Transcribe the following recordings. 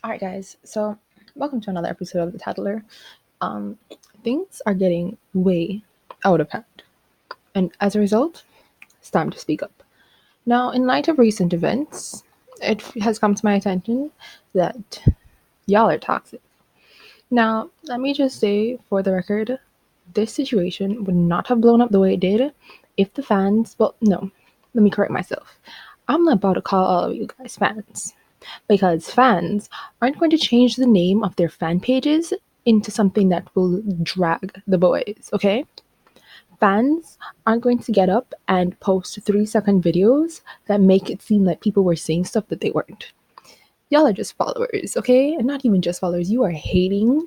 All right, guys. So, welcome to another episode of The Tattler. Um, things are getting way out of hand, and as a result, it's time to speak up. Now, in light of recent events, it has come to my attention that y'all are toxic. Now, let me just say for the record, this situation would not have blown up the way it did if the fans, well, no, let me correct myself. I'm not about to call all of you guys fans because fans aren't going to change the name of their fan pages into something that will drag the boys, okay? Fans aren't going to get up and post 3-second videos that make it seem like people were saying stuff that they weren't. Y'all are just followers, okay? And not even just followers, you are hating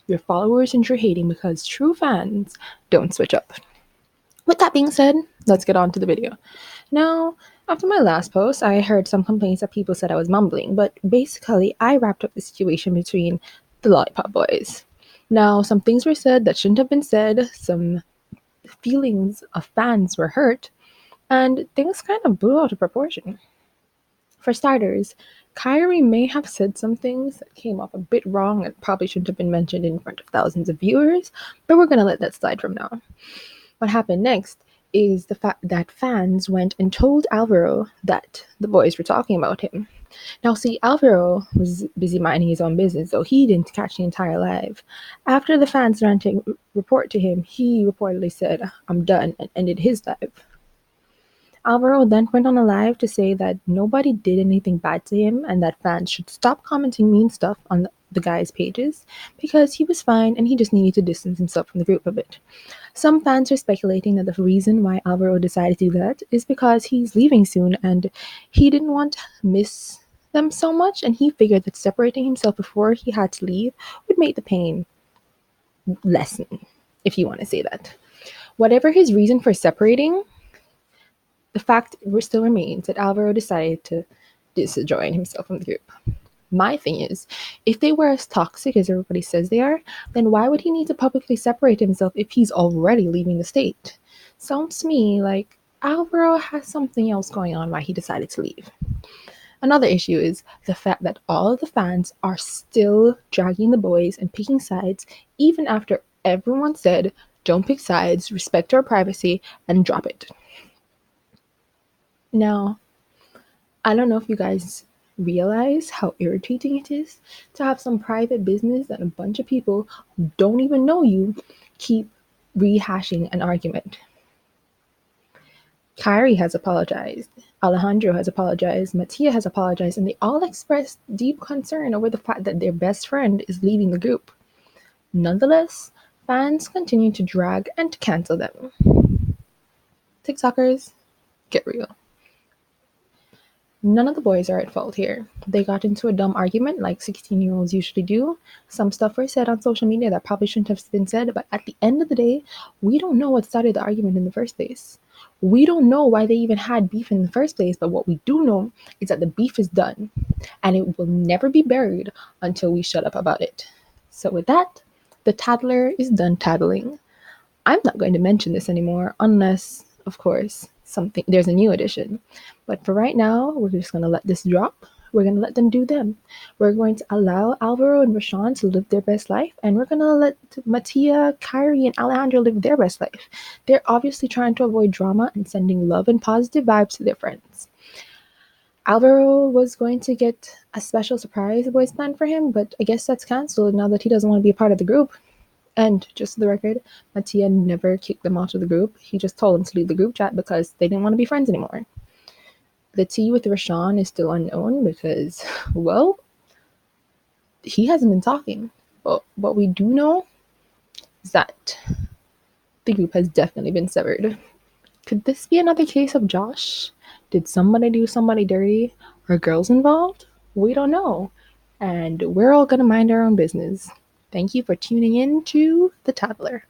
your followers and you're hating because true fans don't switch up. With that being said, let's get on to the video. Now, after my last post, I heard some complaints that people said I was mumbling, but basically, I wrapped up the situation between the Lollipop Boys. Now, some things were said that shouldn't have been said, some feelings of fans were hurt, and things kind of blew out of proportion. For starters, Kyrie may have said some things that came off a bit wrong and probably shouldn't have been mentioned in front of thousands of viewers, but we're gonna let that slide from now. What happened next is the fact that fans went and told Alvaro that the boys were talking about him. Now, see, Alvaro was busy minding his own business, so he didn't catch the entire live. After the fans ran to report to him, he reportedly said, "I'm done," and ended his live. Alvaro then went on a live to say that nobody did anything bad to him and that fans should stop commenting mean stuff on the guy's pages because he was fine and he just needed to distance himself from the group a bit. Some fans are speculating that the reason why Alvaro decided to do that is because he's leaving soon and he didn't want to miss them so much, and he figured that separating himself before he had to leave would make the pain lessen, if you want to say that. Whatever his reason for separating, the fact still remains that Alvaro decided to disjoin himself from the group. My thing is, if they were as toxic as everybody says they are, then why would he need to publicly separate himself if he's already leaving the state? Sounds to me like Alvaro has something else going on why he decided to leave. Another issue is the fact that all of the fans are still dragging the boys and picking sides, even after everyone said, don't pick sides, respect our privacy, and drop it. Now, I don't know if you guys realize how irritating it is to have some private business that a bunch of people who don't even know you keep rehashing an argument. Kyrie has apologized, Alejandro has apologized, Mattia has apologized, and they all expressed deep concern over the fact that their best friend is leaving the group. Nonetheless, fans continue to drag and to cancel them. TikTokers, get real. None of the boys are at fault here. They got into a dumb argument like 16-year-olds usually do. Some stuff was said on social media that probably shouldn't have been said, but at the end of the day, we don't know what started the argument in the first place. We don't know why they even had beef in the first place, but what we do know is that the beef is done, and it will never be buried until we shut up about it. So with that, the tattler is done tattling. I'm not going to mention this anymore unless, of course, there's a new edition. But for right now, we're just going to let this drop. We're going to let them do them. We're going to allow Alvaro and Rashawn to live their best life, and we're going to let Mattia, Kyrie, and Alejandro live their best life. They're obviously trying to avoid drama and sending love and positive vibes to their friends. Alvaro was going to get a special surprise boys planned for him, but I guess that's canceled now that he doesn't want to be a part of the group. And just for the record, Mattia never kicked them out of the group. He just told them to leave the group chat because they didn't want to be friends anymore. The tea with Rashawn is still unknown because, well, he hasn't been talking. But what we do know is that the group has definitely been severed. Could this be another case of Josh? Did somebody do somebody dirty? Are girls involved? We don't know. And we're all going to mind our own business. Thank you for tuning in to The Tattler.